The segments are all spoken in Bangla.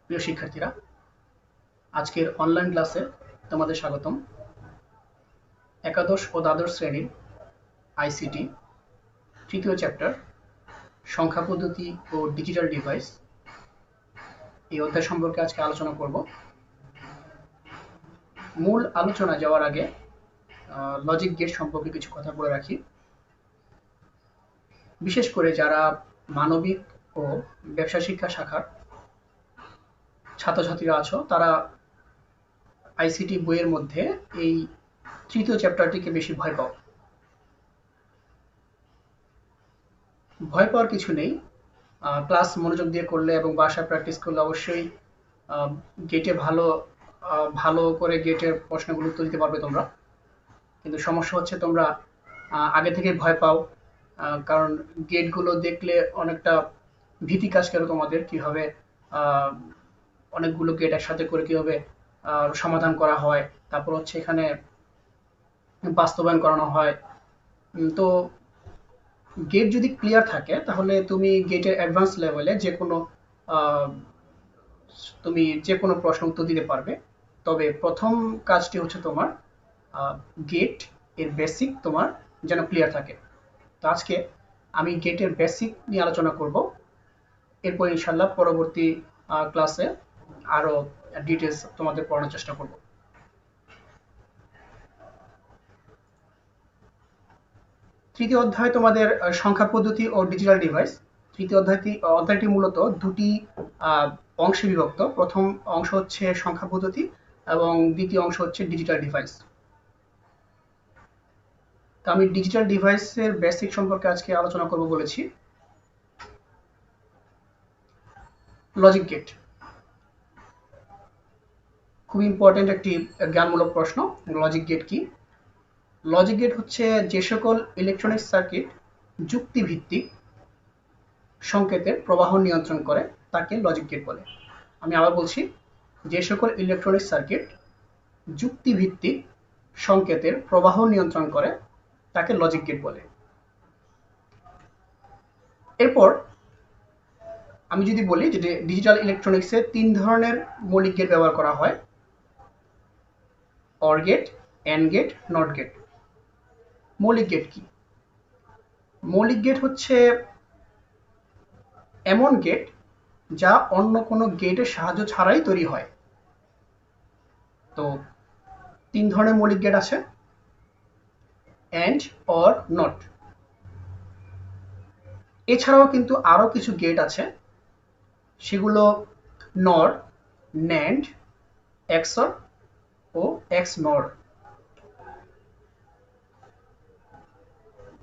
প্রিয় শিক্ষার্থীরা, আজকের অনলাইন ক্লাসে তোমাদের স্বাগতম। একাদশ ও দ্বাদশ শ্রেণীর আইসিটি তৃতীয় চ্যাপ্টার সংখ্যা পদ্ধতি ও ডিজিটাল ডিভাইস এই অধ্যায় সম্পর্কে আজকে আলোচনা করব। মূল আলোচনা যাওয়ার আগে লজিক গেট সম্পর্কে কিছু কথা বলে রাখি। বিশেষ করে যারা মানবিক ও ব্যবসা শিক্ষা শাখার ছাত্রছাত্রীরা আছো, তারা আইসিটি বইয়ের মধ্যে এই তৃতীয় চ্যাপ্টারটিকে বেশি ভয় পাও। ভয় পাওয়ার কিছু নেই। ক্লাস মনোযোগ দিয়ে করলে এবং বাসায় প্র্যাকটিস করলে অবশ্যই গেটে ভালো করে গেটের প্রশ্নগুলো উত্তর দিতে পারবে তোমরা। কিন্তু সমস্যা হচ্ছে তোমরা আগে থেকে ভয় পাও, কারণ গেটগুলো দেখলে অনেকটা ভীতি কাজ করে তোমাদের। কীভাবে অনেকগুলো গেট একসাথে করে কীভাবে সমাধান করা হয়, তারপর হচ্ছে এখানে বাস্তবায়ন করানো হয়। তো গেট যদি ক্লিয়ার থাকে তাহলে তুমি গেটের অ্যাডভান্স লেভেলে যে কোনো প্রশ্ন উত্তর দিতে পারবে। তবে প্রথম কাজটি হচ্ছে তোমার গেট এর বেসিক তোমার যেন ক্লিয়ার থাকে। তো আজকে আমি গেটের বেসিক নিয়ে আলোচনা করব। এরপর ইনশাল্লাহ পরবর্তী ক্লাসে আরো ডিটেলস তোমাদের পড়ানোর চেষ্টা করব। তৃতীয় অধ্যায় তোমাদের সংখ্যা পদ্ধতি ও ডিজিটাল ডিভাইস। তৃতীয় অধ্যায়টি মূলত দুটি অংশে বিভক্ত। প্রথম অংশ হচ্ছে সংখ্যা পদ্ধতি এবং দ্বিতীয় অংশ হচ্ছে ডিজিটাল ডিভাইস। তো আমি ডিজিটাল ডিভাইসের বেসিক সম্পর্কে আজকে আলোচনা করব বলেছি। লজিক গেট খুব ইম্পর্টেন্ট একটি জ্ঞানমূলক প্রশ্ন। লজিক গেট কি? লজিক গেট হচ্ছে যে সকল ইলেকট্রনিক সার্কিট যুক্তিভিত্তিক সংকেতের প্রবাহ নিয়ন্ত্রণ করে তাকে লজিক গেট বলে। আমি আবার বলছি, যে সকল ইলেকট্রনিক সার্কিট যুক্তিভিত্তিক সংকেতের প্রবাহ নিয়ন্ত্রণ করে তাকে লজিক গেট বলে। এরপর আমি যদি বলি যে ডিজিটাল ইলেকট্রনিক্সে ৩ ধরনের মৌলিক গেট ব্যবহার করা হয়: or gate, and gate, not gate. মৌলিক গেট কি? মৌলিক গেট হচ্ছে এমন গেট যা অন্য কোনো গেটের সাহায্য ছাড়াই তৈরি হয়। তো ৩ ধরনের মৌলিক গেট আছে: অ্যান্ড, অর, নট। এছাড়াও কিন্তু আরো কিছু গেট আছে, সেগুলো নর, ন্যান্ড, এক্সর ও এক্স নর।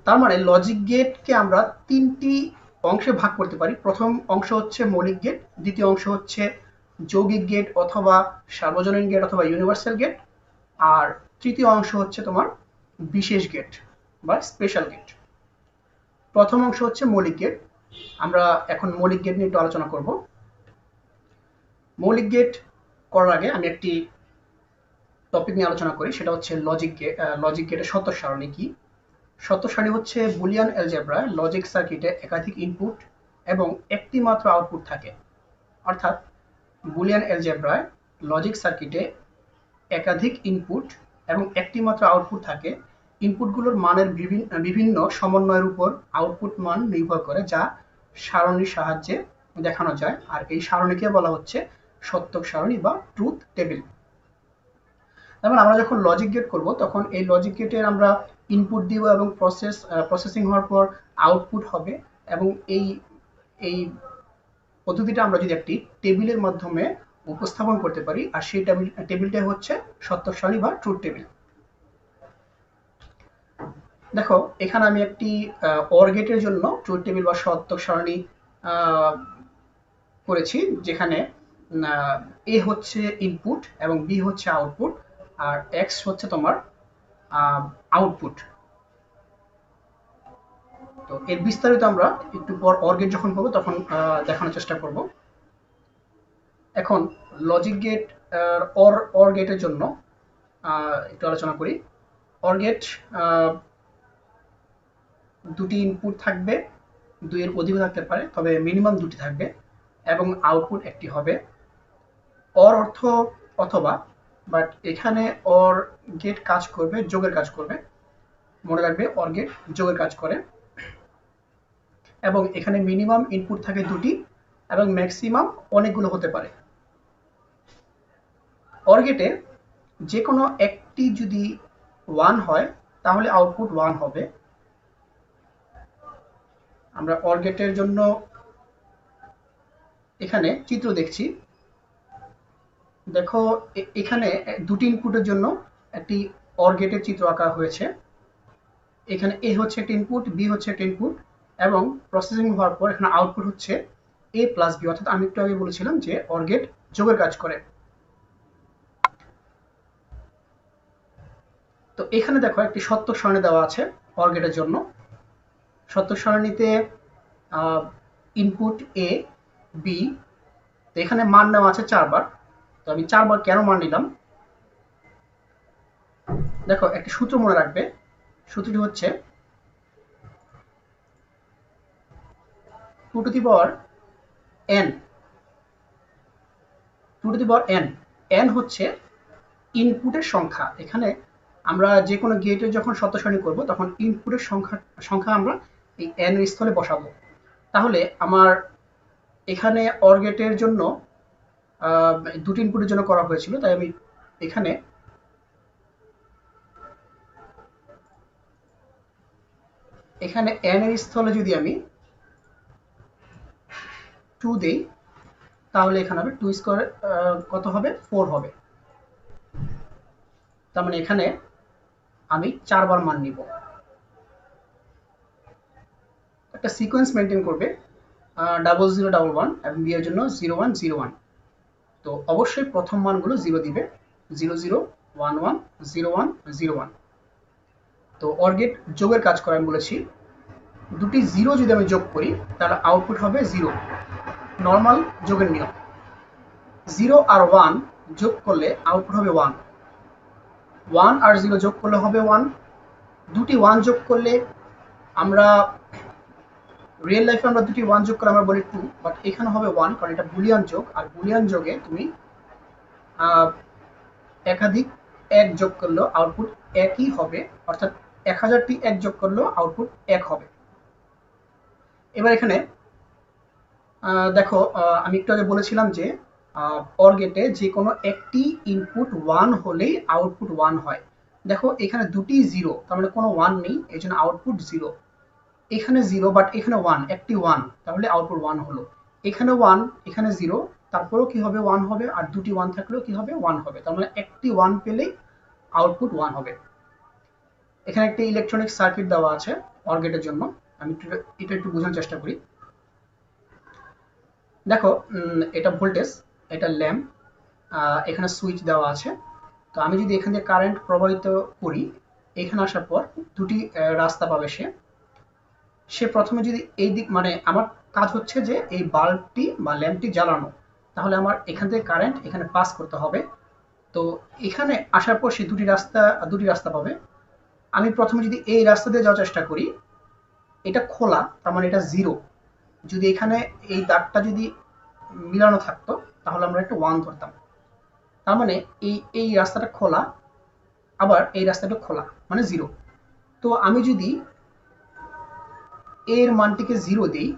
তার মানে লজিক গেটকে আমরা ৩টি অংশে ভাগ করতে পারি। প্রথম অংশ হচ্ছে মৌলিক গেট, দ্বিতীয় অংশ হচ্ছে যৌগিক গেট অথবা সার্বজনীন গেট অথবা ইউনিভার্সাল গেট, আর তৃতীয় অংশ হচ্ছে তোমার বিশেষ গেট বা স্পেশাল গেট। প্রথম অংশ হচ্ছে মৌলিক গেট। আমরা এখন মৌলিক গেট নিয়ে একটু আলোচনা করব। মৌলিক গেট করার আগে আমি একটি টপিক নিয়ে আলোচনা করি, সেটা হচ্ছে লজিক গেট। লজিক গেটের শর্ত সারণী কি? শর্ত সারণী হচ্ছে বুলিয়ান অ্যালজেব্রায় লজিক সার্কিটে একাধিক ইনপুট এবং একটি মাত্র আউটপুট থাকে। অর্থাৎ বুলিয়ান অ্যালজেব্রায় লজিক সার্কিটে একাধিক ইনপুট এবং একটি মাত্র আউটপুট থাকে। ইনপুটগুলোর মানের বিভিন্ন সমন্বয়ের উপর আউটপুট মান নির্ভর করে, যা সারণীর সাহায্যে দেখানো যায়। আর এই সারণীকে বলা হচ্ছে সত্যক সারণী বা ট্রুথ টেবিল। যেমন আমরা যখন লজিক গেট করব তখন এই লজিক গেটের আমরা ইনপুট দিব এবং প্রসেসিং হওয়ার পর আউটপুট হবে, এবং এই পদ্ধতিটা আমরা যদি একটি টেবিলের মাধ্যমে উপস্থাপন করতে পারি, আর সেই টেবিলটা হচ্ছে সত্যক সারণী বা ট্রুথ টেবিল। দেখো, এখানে আমি একটি অর গেটের জন্য ট্রুথ টেবিল বা সত্যক সারণী করেছি, যেখানে এ হচ্ছে ইনপুট এবং বি হচ্ছে আউটপুট, আর এক্স হচ্ছে তোমার আউটপুট। তো এর বিস্তারিত আমরা একটু পর অর গেট যখন পাবো তখন দেখানোর চেষ্টা করব। এখন লজিক গেট অর গেটের জন্য একটু আলোচনা করি। অর গেট দুটি ইনপুট থাকবে, দুইয়ের অধিক থাকতে পারে, তবে মিনিমাম দুটি থাকবে, এবং আউটপুট একটি হবে। অর অর্থ অথবা, বাট এখানে অর গেট কাজ করবে, যোগের কাজ করবে। মনে রাখবে অর গেট যোগের কাজ করে, এবং এখানে মিনিমাম ইনপুট থাকে দুটি এবং ম্যাক্সিমাম অনেকগুলো হতে পারে। অর গেটে যে কোনো একটি যদি 1 হয় তাহলে আউটপুট 1 হবে। আমরা অর গেটের জন্য এখানে চিত্র দেখছি। দেখো এখানে দুটি ইনপুটের জন্য একটি অর গেটের চিত্র আঁকা হয়েছে। এখানে এ হচ্ছে একটা ইনপুট, বি হচ্ছে একটা ইনপুট, এবং প্রসেসিং হওয়ার পর এখানে আউটপুট হচ্ছে এ প্লাস বি। অর্থাৎ আমি একটু আগে বলেছিলাম যে অর গেট যোগের কাজ করে। তো এখানে দেখো একটি সত্য সারণী দেওয়া আছে অর গেটের জন্য। সত্য সারণীতে ইনপুট এ, বি, তো এখানে মান নেওয়া আছে 4 বার। তো আমি 4 বার কেন মান নিলাম, দেখো একটি সূত্র মনে রাখবে। সূত্রটি হচ্ছে 2 to the power n, 2 to the power n। n হচ্ছে ইনপুটের সংখ্যা। এখানে আমরা যে কোনো গেটে যখন সত্য সারণী করব তখন ইনপুটের সংখ্যা আমরা এই n এর স্থলে বসাবো। তাহলে আমার এখানে অর গেটের জন্য দুটি ইনপুটের জন্য করা হয়েছিল, তাই আমি এখানে n এর স্থলে যদি আমি 2 দেই তাহলে এখানে হবে 2 স্কয়ার কত হবে, 4 হবে। তার মানে এখানে আমি 4 বার মান নিব। একটা সিকোয়েন্স মেনটেন করবে 0011 এবং বি এর জন্য 0101। তো অবশ্যই প্রথম মানগুলো 0 দিবে, 0011 0101। তো অর গেট যোগের কাজ করে আমি বলেছি। দুটি 0 যদি আমি যোগ করি তাহলে আউটপুট হবে 0, নর্মাল যোগের নিয়ম। 0 আর 1 যোগ করলে আউটপুট হবে 1, 1 আর 0 যোগ করলে হবে 1। দুটি 1 যোগ করলে আমরা রিয়েল লাইফে আমরা দুটি 1 যোগ করলে আমরা বলি 2, বাট এখানে হবে 1, কারণ এটা বুলিয়ান যোগ, আর বুলিয়ান যোগে তুমি একাধিক 1 যোগ করলেও আউটপুট একই হবে। অর্থাৎ 1000টি 1 যোগ করলেও আউটপুট 1 হবে। এবার এখানে দেখো আমি একটু আগে বলেছিলাম যে অর গেটে যে কোনো একটি ইনপুট 1 হলেই আউটপুট 1 হয়। দেখো এখানে দুটি 0, তার মানে কোনো 1 নেই, এই জন্য আউটপুট 0। এখানে 0 বাট এখানে 1, একটি 1, তাহলে আউটপুট 1 হলো। এখানে 1, এখানে 0, তারপরেও কি হবে, 1 হবে। আর দুটি 1 থাকলেও কি হবে, 1 হবে। তার মানে একটি 1 পেলেই আউটপুট 1 হবে। এখানে একটি ইলেকট্রনিক সার্কিট দেওয়া আছে অর গেটের জন্য। আমি এটা একটু বোঝানোর চেষ্টা করি। দেখো এটা ভোল্টেজ, এটা ল্যাম্প, এখানে সুইচ দেওয়া আছে। তো আমি যদি এখান দিয়ে কারেন্ট প্রবাহিত করি, এখানে আসার পর দুটি রাস্তা পাবে সে প্রথমে যদি এই দিক, মানে আমার কাজ হচ্ছে যে এই বাল্বটি বা ল্যাম্পটি জ্বালানো, তাহলে আমার এখান থেকে কারেন্ট এখানে পাস করতে হবে। তো এখানে আসার পর সে দুটি রাস্তা পাবে। আমি প্রথমে যদি এই রাস্তা দিয়ে যাওয়ার চেষ্টা করি, এটা খোলা, তার মানে এটা 0। যদি এখানে এই দাগটা যদি মিলানো থাকতো তাহলে আমরা একটা 1 ধরতাম। তার মানে এই রাস্তাটা খোলা, আবার এই রাস্তাটা খোলা, মানে 0। তো আমি যদি এর মানটিকে 0 দেই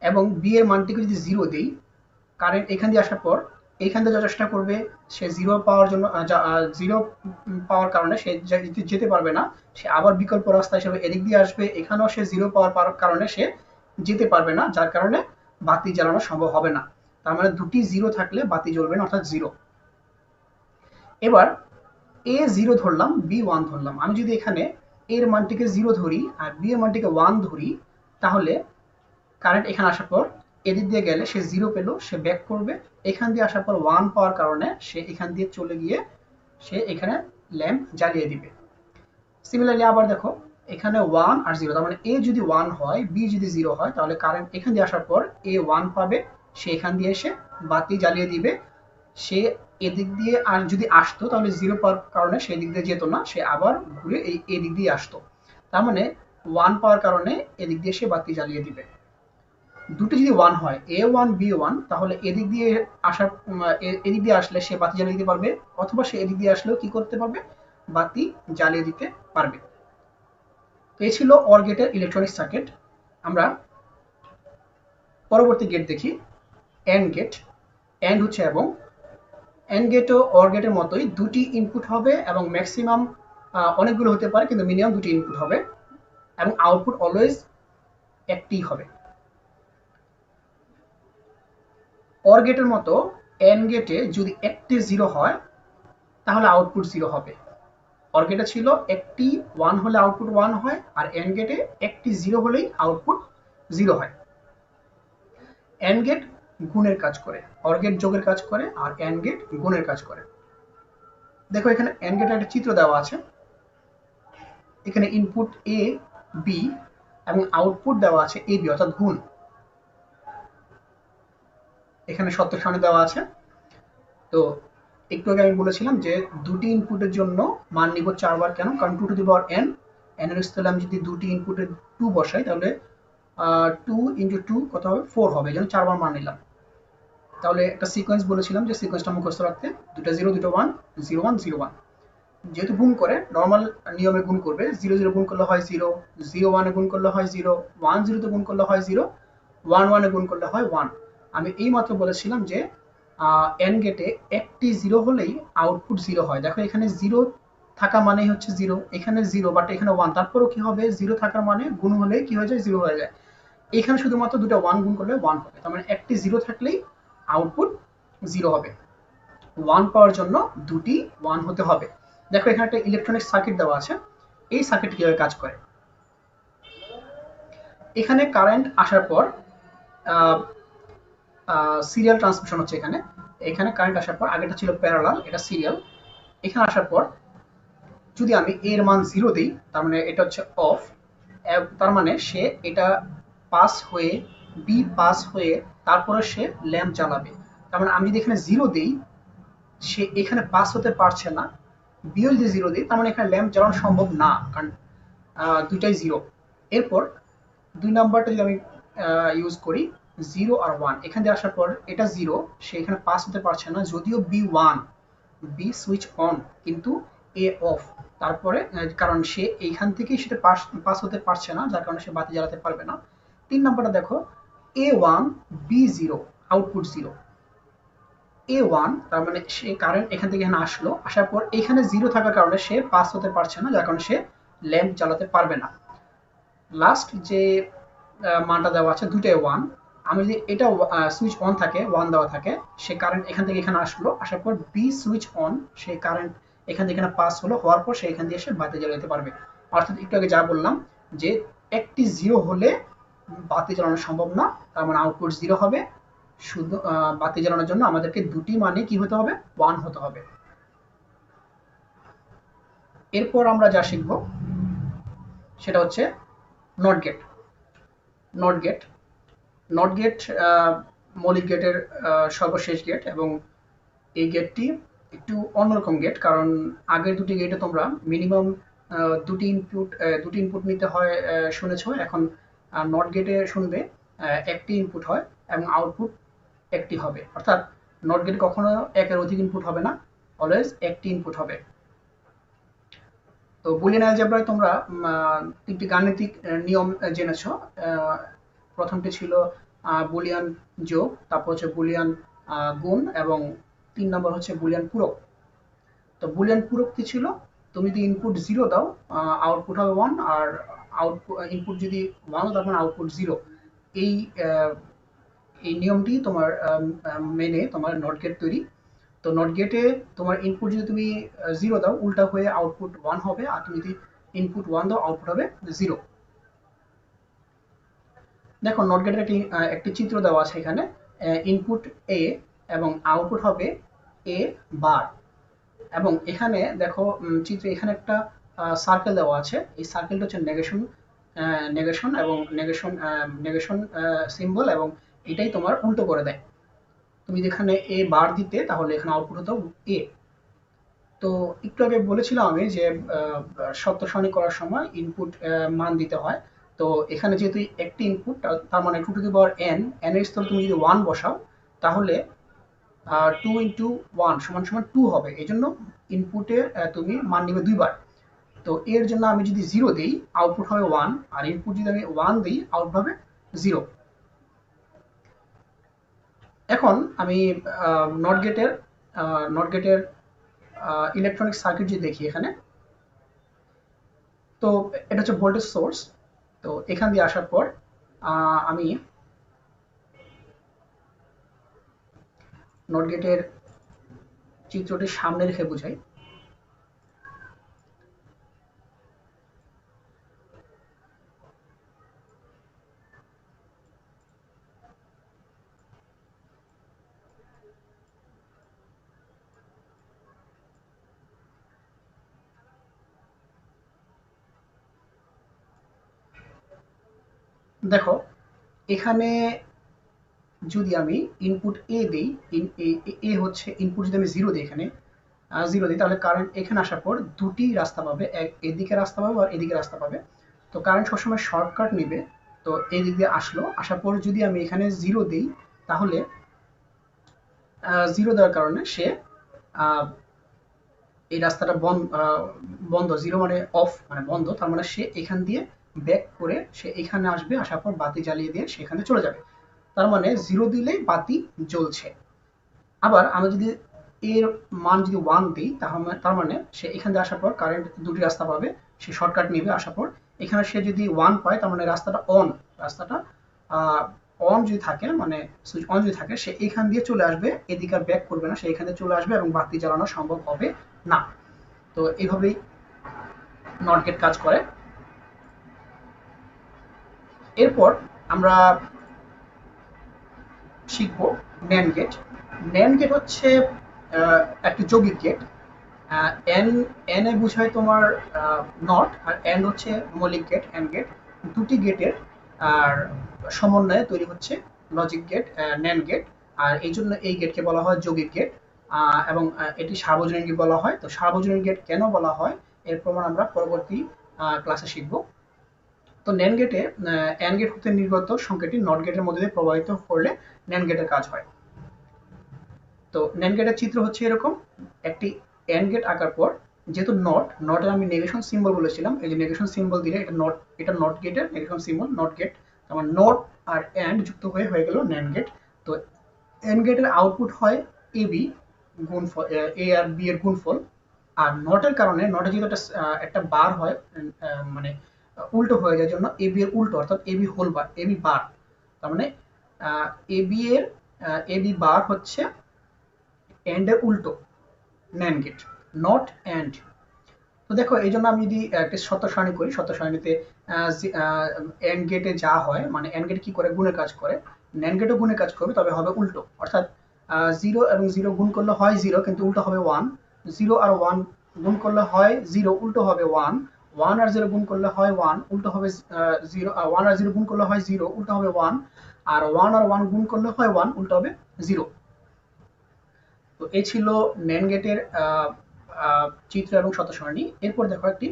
এবং বি এর মানটিকে যদি 0 দেই, কারেন্ট এখান দিয়ে আসার পর এইখান দিয়ে যাওয়ার চেষ্টা করবে। সে 0 পাওয়ার জন্য 0 পাওয়ার কারণে সে যেতে পারবে না। সে আবার বিকল্প রাস্তা হিসেবে এদিক দিয়ে আসবে। এখানেও সে 0 পাওয়ার কারণে সে যেতে পারবে না, যার কারণে বাতি জ্বালানো সম্ভব হবে না। তার মানে দুটি 0 থাকলে বাতি জ্বলবে না, অর্থাৎ 0। এবার এ 0 ধরলাম, বি 1 ধরলাম। আমি যদি এখানে এর মানটিকে 0 ধরি আর বি এর মানটিকে 1 ধরি, তাহলে কারেন্ট এখানে আসার পর এদিক দিয়ে গেলে সে 0 পেল, সে ব্যাক করবে। এখান দিয়ে আসার পর 1 পাওয়ার কারণে সে এখান দিয়ে চলে গিয়ে সে এখানে ল্যাম্প জ্বালিয়ে দিবে। সিমিলারলি আবার দেখো এখানে 1 আর 0, তার মানে এ যদি 1 হয়, বি যদি 0 হয়, তাহলে কারেন্ট এখান দিয়ে আসার পর এ 1 পাবে, সে এখান দিয়ে এসে বাতি জ্বালিয়ে দিবে। সে এদিক দিয়ে আর যদি আসতো তাহলে 0 পাওয়ার কারণে সে এদিক দিয়ে যেত না, সে আবার ঘুরে এদিক দিয়ে আসতো। তার মানে 1 পাওয়ার কারণে এদিক দিয়ে সে বাতি জ্বালিয়ে দিবে। দুটো যদি 1 হয়, A1 B1, তাহলে এদিক দিয়ে আসার এদিক দিয়ে আসলে সে বাতি জ্বালিয়ে দিতে পারবে, অথবা সে এদিক দিয়ে আসলেও কি করতে পারবে, বাতি জ্বালিয়ে দিতে পারবে। এই ছিল অর গেটের ইলেকট্রনিক সার্কিট। আমরা পরবর্তী গেট দেখি, এন্ড গেট। এন্ড হচ্ছে এবং, এন্ড গেটও অর গেটের মতোই দুটি ইনপুট হবে এবং ম্যাক্সিমাম অনেকগুলো হতে পারে, কিন্তু মিনিমাম দুটি ইনপুট হবে এবং আউটপুট অলওয়েজ একটি হবে। অর গেটের মতো এন্ড গেটে যদি একটি 0 হয় তাহলে আউটপুট 0 হবে। অর গেটে ছিল একটি 1 হলে আউটপুট 1 হয়, আর এন্ড গেটে একটি 0 হলেই আউটপুট 0 হয়। এন্ড গেট গুণের কাজ করে, অর গেট যোগের কাজ করে, আর এন্ড গেট গুণের কাজ করে। দেখো এখানে এন্ড গেটের একটা চিত্র দেওয়া আছে। এখানে ইনপুট এ বি এবং আউটপুট দেওয়া আছে এ বি, অর্থাৎ গুণ। এখানে সত্য সারণী দেওয়া আছে। তো একটু আগে আমি বলেছিলাম যে দুটি ইনপুটের জন্য মান নিব 4 বার। কেন? কারণ 2 to the power n, n এর স্থলে আমি যদি দুটি ইনপুটের 2 বসাই তাহলে 2 ইন্টু 2 কত হবে, 4 হবে, এই জন্য 4 বার মান নিলাম। তাহলে একটা সিকোয়েন্স বলেছিলাম যে সিকোয়েন্সটা মুখস্থ রাখতে, দুটো 0 দুটো 1, 0 1 0 1। যেহেতু গুণ করে নর্মাল নিয়মে গুণ করবে, 0 0 গুণ করলে হয় 0, 0 1 এ গুণ করলে হয় 0, 1 0 তে গুণ করলে হয় 0, 1 1 এ গুণ করলে হয় 1। আমি এই মাত্র বলেছিলাম যে এন্ড গেটে একটি 0 হলেই আউটপুট 0 হয়। দেখো এখানে 0 থাকা মানেই হচ্ছে 0, এখানে 0 বাট এখানে 1, তারপরেও কি হবে, 0 থাকার মানে গুণ হলে কি হয়ে যায়, 0 হয়ে যায়। এখানে শুধুমাত্র দুটো 1 গুণ করলে 1 হবে, তার মানে একটি 0 থাকলেই আউটপুট 0 হবে। 1 পাওয়ার জন্য দুটি 1 হতে হবে। দেখো এখানে একটা ইলেকট্রনিক সার্কিট দেওয়া আছে। এই সার্কিট কিভাবে কাজ করে, এখানে কারেন্ট আসার পর সিরিয়াল ট্রান্সমিশন হচ্ছে। এখানে এখানে কারেন্ট আসার পর, আগেটা ছিল প্যারালাল, এটা সিরিয়াল। এখানে আসার পর যদি আমি এর মান 0 দিই, তার মানে এটা হচ্ছে অফ, তার মানে সে এটা পাস হয়ে, বি পাস হয়ে তারপরে সে ল্যাম্প জ্বালাবে। তার মানে আমি যদি এখানে 0 দিই, সে এখানে পাস হতে পারছে না। বিও যদি 0 দিই, তার মানে এখানে ল্যাম্প জ্বালানো সম্ভব না, কারণ দুইটাই 0। এরপর 2 নাম্বারটা যদি আমি ইউজ করি, 0 আর 1, এখান দিয়ে আসার পর এটা 0, সে এখানে পাস হতে পারছে না, যদিও বি 1, বি সুইচ অন কিন্তু এ অফ। তারপরে কারণ সে এইখান থেকেই সেটা পাস হতে পারছে না, যার কারণে সে বাতি জ্বালাতে পারবে না। 3 নাম্বারটা দেখো, A1 B0, আউটপুট 0। A1 তার মানে সে কারেন্ট এখান থেকে এখানে আসলো, আসার পর এখানে 0 থাকার কারণে সে পাস হতে পারছে না, যার কারণে সে ল্যাম্প জ্বালাতে পারবে না। লাস্ট যে মানটা দেওয়া আছে, দুটোই 1। আমি যদি এটা সুইচ অন থাকে, 1 দেওয়া থাকে, সে কারেন্ট এখান থেকে এখানে আসলো, আসার পর বি সুইচ অন, সে কারেন্ট এখান থেকে এখানে পাস হলো, হওয়ার পর সে এখান দিয়ে এসে বাতি জ্বালাতে পারবে। অর্থাৎ একটু আগে যা বললাম যে একটি 0 হলে বাতি জ্বালানো সম্ভব না, তার মানে আউটপুট 0 হবে। শুধু বাতি জ্বালানোর জন্য আমাদেরকে দুটি মানে কি হতে হবে, 1 হতে হবে। এরপর আমরা যা শিখব সেটা হচ্ছে not gate. Not gate, not gate মৌলিক গেটের সর্বশেষ গেট, এবং এই গেটটি একটু অন্যরকম গেট, কারণ আগের দুটি গেটে তোমরা মিনিমাম দুটি ইনপুট নিতে হয় শুনেছ। এখন নট গেটে শুনবে একটি ইনপুট হয় এবং আউটপুট একটি হবে, অর্থাৎ নট গেটে কখনো একের অধিক ইনপুট হবে না, অলওয়েজ একটি ইনপুট হবে। তো বুলিয়ান অ্যালজেব্রায় তোমরা তিনটি গাণিতিক নিয়ম জেনেছো। প্রথমটি ছিল বুলিয়ান যোগ, তারপর হচ্ছে বুলিয়ান গুণ, এবং 3 নম্বর হচ্ছে বুলিয়ান পূরক। তো বুলিয়ান পূরক কি ছিল, তুমি যদি ইনপুট 0 দাও, আউটপুট হবে 1, আর ইনপুট যদি 1 দাও, তখন আউটপুট 0। এই এই নিয়মটি তোমার মেনে তোমার নট গেট তৈরি। তো নট গেটে তোমার ইনপুট যদি তুমি 0 দাও, উল্টা হয়ে আউটপুট 1 হবে, আর তুমি যদি ইনপুট 1 দাও, আউটপুট হবে 0। দেখো নট গেটের একটি চিত্র দেওয়া আছে এখানে, ইনপুট এ এবং আউটপুট হবে এ বার। এবং এখানে দেখো চিত্রে এখানে একটা সার্কেল দেওয়া আছে। এই সার্কেলটা হচ্ছে নেগেশন, নেগেশন এবং নেগেশন সিম্বল, এবং এটাই তোমার উল্টো করে দেয়। তুমি যেখানে এ বার দিতে, তাহলে এখানে আউটপুট হতো এ। তো একটু আগে বলেছিলাম আমি যে সত্য সারণী করার সময় ইনপুট মান দিতে হয়। তো এখানে যেহেতু একটি ইনপুট, তার মানে 2 to the power n, n এর স্থলে তুমি যদি 1 বসাও তাহলে 2 × 1 = 2 হবে। এই জন্য ইনপুটে তুমি মান নিবে দুইবার। তো এর জন্য আমি যদি 0 দিই আউটপুট হবে 1, আর ইনপুট যদি আমি 1 দিই আউটপুট হবে 0। এখন আমি নট গেটের নট গেটের ইলেকট্রনিক সার্কিট যদি দেখি এখানে, তো এটা হচ্ছে ভোল্টেজ সোর্স। তো এখান দিয়ে আসার পর আমি নট গেটের চিত্রটি সামনে রেখে বুঝাই। দেখো এখানে যদি আমি ইনপুট এ দিই, এ হচ্ছে ইনপুট, যদি আমি 0 দিই এখানে 0 দিই তাহলে কারেন্ট এখানে আসার পর দুটি রাস্তা পাবে, এদিকে রাস্তা পাবে আর এদিকে রাস্তা পাবে। তো কারেন্ট সবসময় শর্টকাট নিবে। তো এই দিক দিয়ে আসলো, আসার পর যদি আমি এখানে 0 দিই তাহলে 0 দেওয়ার কারণে সে এই রাস্তাটা বন্ধ, 0 মানে অফ, মানে বন্ধ, তার মানে সে এখান দিয়ে ব্যাক করে সে এখানে আসবে, আসার পর বাতি জ্বালিয়ে দিয়ে সেখানে চলে যাবে। তার মানে 0 দিলেই বাতি জ্বলছে। আবার আমি যদি এর মান যদি 1 দিই তার মানে সে এখান দিয়ে আসার পর কারেন্ট দুটি রাস্তা পাবে, সে শর্টকাট নেবে, আসার পর এখানে সে যদি 1 পায় তার মানে রাস্তাটা অন যদি থাকে, মানে সুইচ অন যদি থাকে, সে এখান দিয়ে চলে আসবে, এদিকে আর ব্যাক করবে না, সে এখান দিয়ে চলে আসবে এবং বাতি জ্বালানো সম্ভব হবে না। তো এইভাবেই নট গেট কাজ করে। এরপর আমরা শিখব ন্যান্ড গেট। ন্যান্ড গেট হচ্ছে একটি যৌগিক গেট। এন এন এ বোঝায় তোমার নট, আর এন্ড হচ্ছে মৌলিক গেট, এন্ড গেট। দুটি গেটের আর সমন্বয়ে তৈরি হচ্ছে লজিক গেট, ন্যান্ড গেট। আর এই জন্য এই গেটকে বলা হয় যৌগিক গেট, এবং এটি সার্বজনীন গেট বলা হয়। তো সার্বজনীন গেট কেন বলা হয় এর প্রমাণ আমরা পরবর্তী ক্লাসে শিখব। তো ন্যান্ড গেটে অ্যান্ড গেট হতে নির্গত সংখ্যাটি নট গেটের মধ্যে দিয়ে প্রবাহিত করলে ন্যান্ড গেটের কাজ হয়। তো ন্যান্ড গেটের চিত্র হচ্ছে এরকম, একটি অ্যান্ড গেট আঁকার পর যেহেতু নটের আমি নেগেশন সিম্বল বলেছিলাম, এই যে নেগেশন সিম্বল দিলে এটা নট গেটের নেগেশন সিম্বল, নট গেট। আমার নট আর অ্যান্ড যুক্ত হয়ে গেল ন্যান্ড গেট। তো অ্যান্ড গেটের আউটপুট হয় এ বি গুণফল, এ আর বি এর গুণফল। আর নটের কারণে নটে যেহেতু একটা বার হয়, মানে উল্টো হয়ে যায়, জন্য এ বি এর উল্টো, অর্থাৎ A B whole bar, A B বার। তার মানে এ বি এর এ বি বার হচ্ছে এন্ড এর উল্টো, ন্যান্ড গেট, নট এন্ড। তো দেখো এই জন্য আমি যদি একটা শর্ত সারণী করি, শর্ত সারণীতে এন্ড গেটে যা হয়, মানে এন্ড গেট কি করে গুণের কাজ করে, ন্যান্ড গেটও গুণের কাজ করবে, তবে হবে উল্টো। অর্থাৎ 0 এবং 0 গুণ করলে হয় 0, কিন্তু উল্টো হবে 1। 0 আর 1 গুণ করলে হয় 0, উল্টো হবে 1। 1 আর 0 গুণ করলে হয় 1, উল্টো হবে 0। 1 আর 0 গুণ করলে হয় 0, উল্টো হবে 1। আর 1 আর 1 গুণ করলে হয় 1, উল্টো হবে 0। তো এই ছিল ন্যান্ড গেটের চিত্র এবং শর্ত সারণী। এরপর দেখো একটি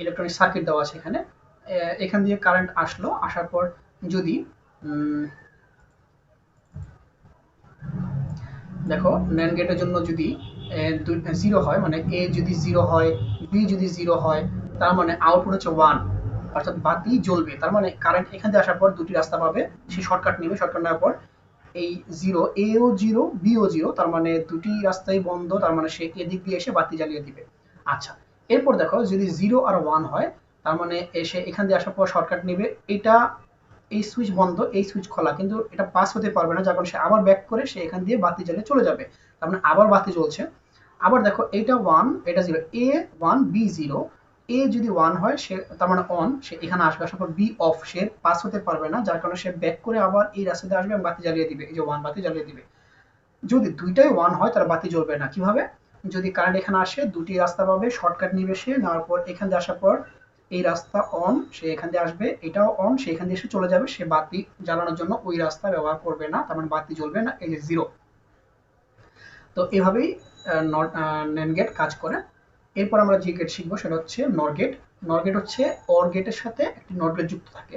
ইলেকট্রনিক সার্কিট দেওয়া আছে এখানে। এখান দিয়ে কারেন্ট আসলো, আসার পর যদি দেখো ন্যান্ড গেটের জন্য যদি 0 হয়, মানে এ যদি 0 হয়, বি যদি 0 হয়, তার মানে আউটপুট হচ্ছে 1, অর্থাৎ বাতি জ্বলবে। তার মানে কারেন্ট এখান দিয়ে আসার পর দুটি রাস্তা পাবে, সে শর্টকাট নেবে, শর্টকাট নেওয়ার পর এই 0, এও 0 বিও 0, তার মানে দুটি রাস্তাই বন্ধ, তার মানে সে এদিক দিয়ে এসে বাতি জ্বালিয়ে দিবে। আচ্ছা, এরপর দেখো যদি 0 আর 1 হয়, তার মানে এসে এখান দিয়ে আসার পর শর্টকাট নেবে, এটা এই সুইচ বন্ধ, এই সুইচ খোলা, কিন্তু এটা পাস হতে পারবে না, যখন সে আবার ব্যাক করে সে এখান দিয়ে বাতি জ্বালিয়ে চলে যাবে, তার মানে আবার বাতি জ্বলছে। আবার দেখো এটা 1, এটা 0, এ 1 বি 0। এ যদি 1 হয় সে তার মানে অন, সে এখানে আসবে, আসার পর বি অফ, সে পাস হতে পারবে না, যার কারণে সে ব্যাক করে আবার এই রাস্তাতে আসবে এবং বাতি জ্বালিয়ে দিবে, এই যে 1 বাতি জ্বালিয়ে দিবে। যদি দুইটাই 1 হয় তাহলে বাতি জ্বলবে না। কিভাবে? যদি কারেন্ট এখানে আসে, দুটি রাস্তা পাবে, শর্টকাট নিবে, সে নেওয়ার পর এখান দিয়ে আসার পর এই রাস্তা অন, সে এখান দিয়ে আসবে, এটাও অন, সে এখান দিয়ে এসে চলে যাবে, সে বাতি জ্বালানোর জন্য ওই রাস্তা ব্যবহার করবে না, তার মানে বাতি জ্বলবে না, এই যে 0। তো এভাবেই ন্যান্ড গেট কাজ করে। এরপর আমরা যে গেট শিখবো সেটা হচ্ছে নর গেট। নর গেট হচ্ছে অর গেটের সাথে একটি নট গেট যুক্ত থাকে।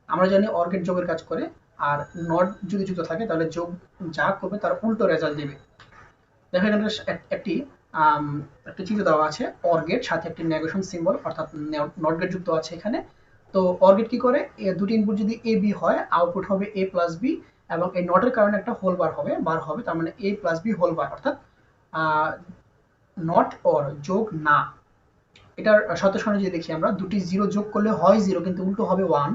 আমরা জানি অর গেট যোগের কাজ করে, আর নট যদি যুক্ত থাকে তাহলে যোগ যা করবে তার উল্টো রেজাল্ট দেবে। দেখো এখানে একটি আম, একটা চিত্র দেওয়া আছে, অর গেট সাথে একটি নেগেশন সিম্বল অর্থাৎ নট গেট যুক্ত আছে এখানে। তো অর গেট কি করে, দুটি ইনপুট যদি এ বি হয় আউটপুট হবে এ প্লাস বি, এবং এই নটের কারণে একটা হোল বার হবে, তার মানে এ প্লাস বি হোল বার, অর্থাৎ নট অর যোগ না। এটার শর্ত সারণী যদি দেখি আমরা, দুটি জিরো যোগ করলে হয় জিরো কিন্তু উল্টো হবে ওয়ান,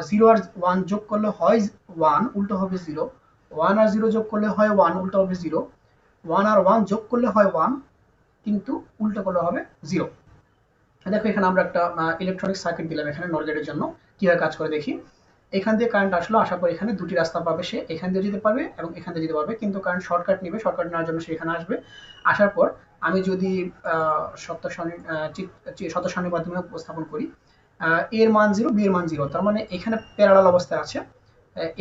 জিরো আর ওয়ান যোগ করলে হয় ওয়ান উল্টো হবে জিরো, ওয়ান আর জিরো যোগ করলে হয় ওয়ান উল্টো হবে জিরো, ওয়ান আর ওয়ান যোগ করলে হয় ওয়ান কিন্তু উল্টো করলে হবে জিরো। দেখো এখানে আমরা একটা ইলেকট্রনিক সার্কিট দিলাম এখানে নর গেটের জন্য, কিভাবে কাজ করে দেখি। এখান দিয়ে কারেন্ট আসলো, আসার পর এখানে দুটি রাস্তা পাবে, সে এখান দিয়ে যেতে পারবে এবং এখান দিয়ে যেতে পারবে, কিন্তু কারেন্ট শর্টকাট নেবে, শর্টকাট নেওয়ার জন্য সে এখানে আসবে। আসার পর আমি যদি সত্য সারণীর মাধ্যমে উপস্থাপন করি, এর মান জিরো, বি এর মান জিরো, তার মানে এখানে প্যারালাল অবস্থায় আছে।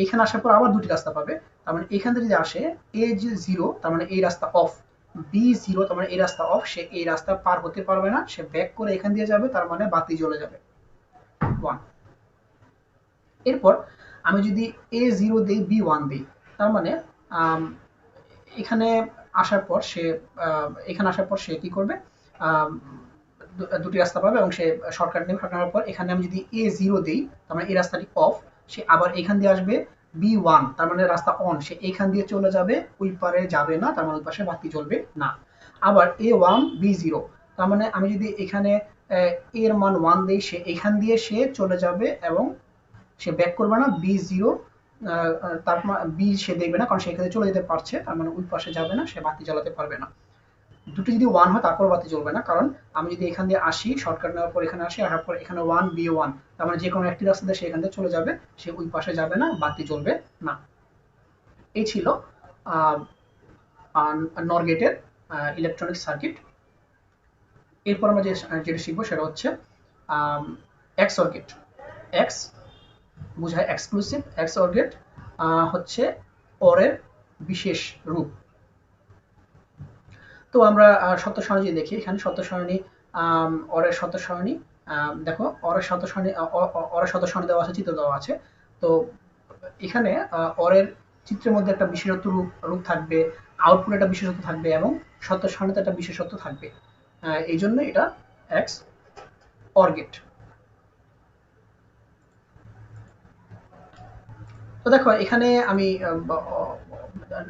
এখানে আসার পর আবার দুটি রাস্তা পাবে, তার মানে এখান থেকে যদি আসে এ যে জিরো, তার মানে এই রাস্তা অফ, বি জিরো, তার মানে এই রাস্তা অফ, সে এই রাস্তা পার হতে পারবে না, সে ব্যাক করে এখান দিয়ে যাবে, তার মানে বাতি জ্বলে যাবে, ওয়ান। এরপর আমি যদি এ জিরো দিই, বি ওয়ান দিই, তার মানে আম, এখানে আসার পর সে কি করবে, আম, দুটি রাস্তা পাবে এবং সে শর্টকাট নেবে, শর্টকাট নেওয়ার পর এখানে আমি যদি এ জিরো দিই, তার মানে এই রাস্তাটি অফ, সে আবার এখান দিয়ে আসবে বি ওয়ান, তার মানে রাস্তা অন, সে এখান দিয়ে চলে যাবে, ওই পারে যাবে না, তার মানে ওই পাশে বাতি জ্বলবে না। আবার এ ওয়ান বি জিরো, তার মানে আমি যদি এখানে এর মান ওয়ান দিই, সে এখান দিয়ে সে চলে যাবে এবং সে ব্যাক করবে না, বি জিরো, তার বি সে দেখবে না কারণ সে এখানে চলে যেতে পারছে, তার মানে ওই পাশে যাবে না, সে বাতি জ্বালাতে পারবে না। দুটো যদি ওয়ান হয় তারপর বাতি জ্বলবে না, কারণ আমি যদি এখান দিয়ে আসি, শর্টকাট নেওয়ার পর এখানে আসি, আসার পর এখানে ওয়ান বি ওয়ান, তার মানে যে কোনো একটি রাস্তা দিয়ে সে এখান থেকে চলে যাবে, সে ওই পাশে যাবে না, বাতি জ্বলবে না। এই ছিল নর গেটের ইলেকট্রনিক সার্কিট। এরপর আমরা যেটা শিখবো সেটা হচ্ছে এক্স অর গেট। এক্স বোঝায় এক্সক্লুসিভ, এক্স অর গেট হচ্ছে অরের বিশেষ রূপ। তো আমরা সত্য সারণী যদি দেখি, এখানে সত্য সারণী, অরের সত্য সারণী, দেখো অরের সত্য সারণী দেওয়া আছে, চিত্র দেওয়া আছে। তো এখানে অরের চিত্রের মধ্যে একটা বিশেষত্ব রূপ থাকবে, আউটপুট একটা বিশেষত্ব থাকবে এবং সত্য সারণীতে একটা বিশেষত্ব থাকবে, এই জন্য এটা এক্স অর গেট। তো দেখো এখানে আমি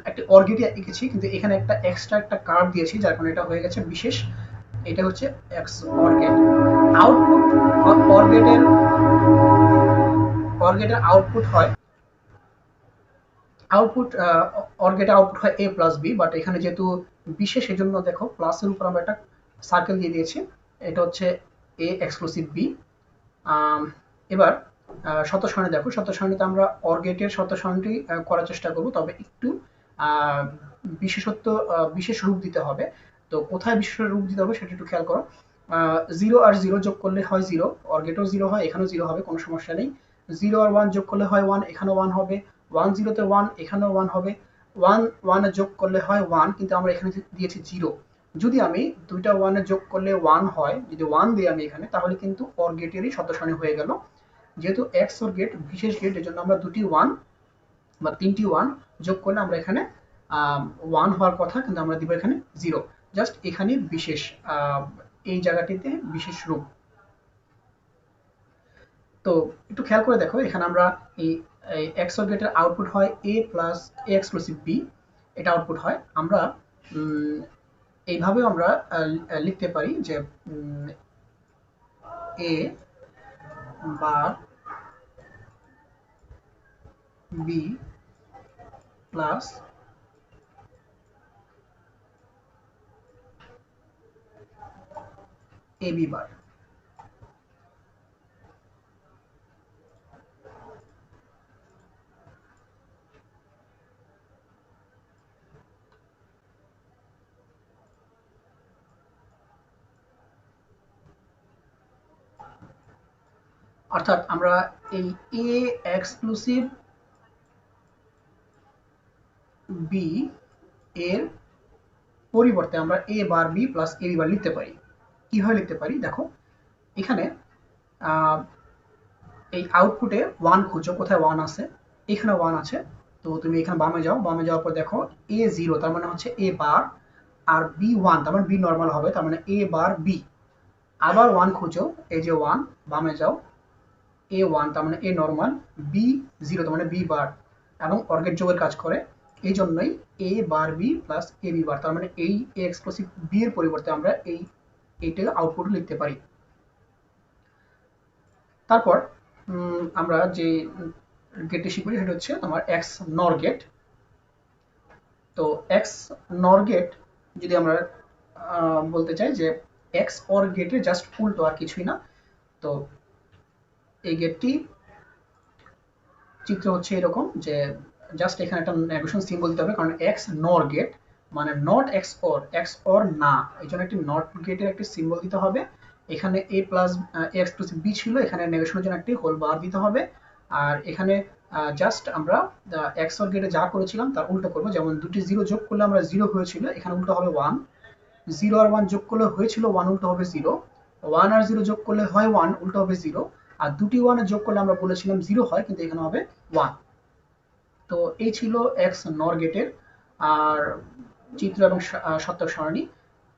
একটা অর গেট এঁকেছি, কিন্তু এখানে একটা এক্সট্রা একটা কার্ভ দিয়েছি, যার কারণে এটা হয়ে গেছে বিশেষ। এটা হচ্ছে x or gate. Output or গেটের আউটপুট হয়, অর গেটের আউটপুট হয় এ প্লাস বি, বাট এখানে যেহেতু বিশেষ এজন্য দেখো প্লাসের উপর আমরা একটা সার্কেল দিয়ে দিয়েছি, এটা হচ্ছে এ এক্সক্লুসিভ বি। এবার শত সারণী দেখো, শত সারণীতে আমরা অর গেটের শত সারণীটি করার চেষ্টা করব, তবে একটু আহ, বিশেষত্ব বিশেষ রূপ দিতে হবে। তো কোথায় বিশেষ রূপ দিতে হবে সেটা একটু খেয়াল করো। জিরো আর জিরো যোগ করলে হয় জিরো, অর গেটেও জিরো হয়, এখানেও জিরো হবে, কোনো সমস্যা নেই। জিরো আর ওয়ান যোগ করলে হয় ওয়ান, এখানেও ওয়ান হবে। ওয়ান জিরোতে ওয়ান, এখানেও ওয়ান হবে। ওয়ান ওয়ানে যোগ করলে হয় ওয়ান, কিন্তু আমরা এখানে দিয়েছি জিরো। যদি আমি দুইটা ওয়ানে যোগ করলে ওয়ান হয়, যদি ওয়ান দিই আমি এখানে, তাহলে কিন্তু অর গেটেরই শত সারণী হয়ে গেল। যেহেতু এক্স অর গেট বিশেষ গেট, এর জন্য আমরা দুটি ওয়ান বা তিনটি ওয়ান যোগ করলে আমরা এখানে ওয়ান হওয়ার কথা, কিন্তু আমরা দিব এখানে জিরো। জাস্ট এখানে বিশেষ, এই জায়গাটিতে বিশেষ রূপ। তো একটু খেয়াল করে দেখো, এখানে আমরা এই এক্স অর গেটের আউটপুট হয় A plus A exclusive B, এটা আউটপুট হয়। আমরা এইভাবেও আমরা লিখতে পারি যে এ বার বি প্লাস এ বি বার। অর্থাৎ আমরা এই এ এক্সক্লুসিভ বি এর পরিবর্তে আমরা এ বার বি প্লাস এ বি বার লিখতে পারি। কিভাবে লিখতে পারি দেখো, এখানে আহ, এই আউটপুটে ওয়ান খুঁজো, কোথায় ওয়ান আছে, এখানে ওয়ান আছে। তো তুমি এখানে বামে যাও, বামে যাওয়ার পর দেখো এ জিরো তার মানে হচ্ছে এ বার, আর বি ওয়ান তার মানে বি নর্মাল হবে, তার মানে এ বার বি। আবার ওয়ান খুঁজো, এই যে ওয়ান, বামে যাও, এ ওয়ান তার মানে এ নর্মাল, বি জিরো তার মানে বি বার, এবং অর্গেট যোগের কাজ করে। এই জন্যই এ বার বি প্লাস এ বি বার, তার মানে এই এ এক্সক্লুসিভ বি এর পরিবর্তে আমরা এইটাকে আউটপুট লিখতে পারি। তারপর আমরা যে গেটটি শিখবো সেটা হচ্ছে তোমার এক্স নর গেট। তো এক্স নর গেট যদি আমরা বলতে চাই যে এক্স অর গেটের জাস্ট উল্টো, আর কিছুই না। তো এই গেটটি চিত্র হচ্ছে এরকম যে জাস্ট এখানে একটা নেগেশন সিম্বল দিতে হবে, কারণ এক্স নর গেট মানে নট এক্স অর না, এই জন্য একটি নট গেটের একটি সিম্বল দিতে হবে। এখানে এ প্লাস এক্স প্লাস বি ছিল, এখানে নেগেশনের জন্য একটি হোল বার দিতে হবে। আর এখানে জাস্ট আমরা এক্স অর গেটে যা করেছিলাম তার উল্টো করবো, যেমন দুটি জিরো যোগ করলে আমরা জিরো হয়েছিল, এখানে উল্টো হবে ওয়ান। জিরো আর ওয়ান যোগ করলে হয়েছিল ওয়ান, উল্টো হবে জিরো। ওয়ান আর জিরো যোগ করলে হয় ওয়ান, উল্টো হবে জিরো। আর দুটি ওয়ানে যোগ করলে আমরা বলেছিলাম জিরো হয়, কিন্তু এখানে হবে ওয়ান। তো এই ছিল এক্স নর গেটের আর চিত্র এবং সত্যক সারণী।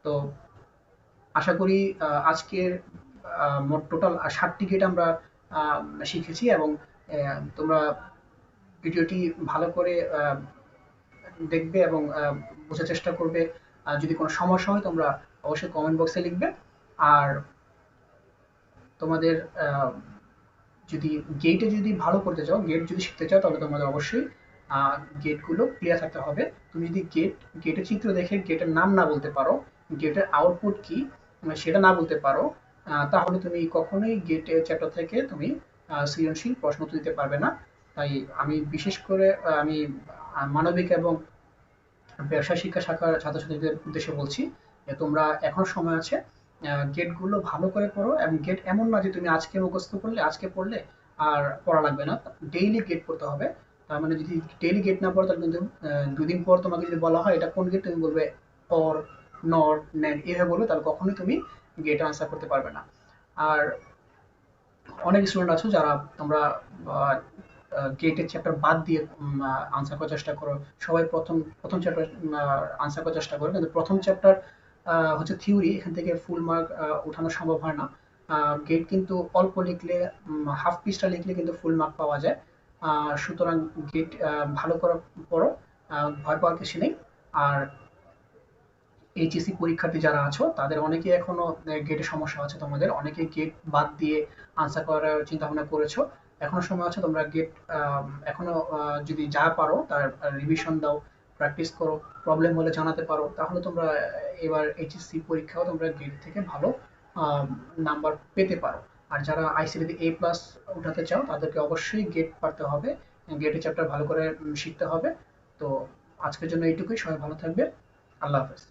তো আশা করি আজকের মোট টোটাল 7টি গেট আমরা শিখেছি, এবং তোমরা ভিডিওটি ভালো করে দেখবে এবং বোঝার চেষ্টা করবে। যদি কোনো সমস্যা হয় তোমরা অবশ্যই কমেন্ট বক্সে লিখবে। আর তোমাদের যদি গেটে যদি ভালো করতে চাও, গেট যদি শিখতে চাও, তাহলে তোমাদের অবশ্যই গেটগুলো ক্লিয়ার থাকতে হবে। তুমি যদি গেটের চিত্র দেখে গেটের নাম না বলতে পারো, গেটের আউটপুট কি সেটা না বলতে পারো, তাহলে তুমি কখনোই গেটের চ্যাপ্টার থেকে তুমি সৃজনশীল প্রশ্ন উত্তর দিতে পারবে না। তাই আমি বিশেষ করে আমি মানবিক এবং ব্যবসায় শিক্ষা শাখার ছাত্রছাত্রীদের উদ্দেশ্যে বলছি যে তোমরা এখনো সময় আছে, গেটগুলো ভালো করে পড়ো। এবং গেট এমন না যে তুমি আজকে মুখস্থ করলে, আজকে পড়লে আর পড়া লাগবে না, ডেইলি গেট পড়তে হবে। তার মানে যদি ডেইলি গেট না পড়ো, তাহলে কিন্তু 2 দিন পর তোমাকে যদি বলা হয় এটা কোন গেট, তুমি বলবে অর, নট, নেন এভাবে বলবে, তাহলে কখনোই তুমি গেট আনসার করতে পারবে না। আর অনেক স্টুডেন্ট আছো যারা তোমরা গেটের চ্যাপ্টার বাদ দিয়ে আনসার করার চেষ্টা করো। সবাই প্রথম প্রথম চ্যাপ্টার আনসার করার চেষ্টা করো, কিন্তু প্রথম চ্যাপ্টার হচ্ছে থিওরি, এখান থেকে ফুল মার্ক উঠানো সম্ভব হয় না। গেট কিন্তু অল্প লিখলে, হাফ পৃষ্ঠা লিখলে কিন্তু ফুল মার্ক পাওয়া যায়। সুতরাং গেট ভালো করে পড়ো, ভয় পাওয়ার কিছু নেই। আর এইচএসসি পরীক্ষার্থী যারা আছো তাদের অনেকে এখনো গেটে সমস্যা আছে, তোমাদের অনেকে গেট বাদ দিয়ে আনসার করার চিন্তা ভাবনা করেছো। এখনো সময় আছে, তোমরা গেট এখনো যদি যা পারো তার রিভিশন দাও, প্র্যাকটিস করো, প্রবলেম হলে জানাতে পারো, তাহলে তোমরা এবার এইচএসসি পরীক্ষাও তোমরা গেট থেকে ভালো নাম্বার পেতে পারো। আর যারা আইসিটিতে এ প্লাস উঠাতে চাও তাদেরকে অবশ্যই গেট পারতে হবে, গেটের চ্যাপ্টার ভালো করে শিখতে হবে। তো আজকের জন্য এইটুকুই, সবাই ভালো থাকবে। আল্লাহ হাফেজ।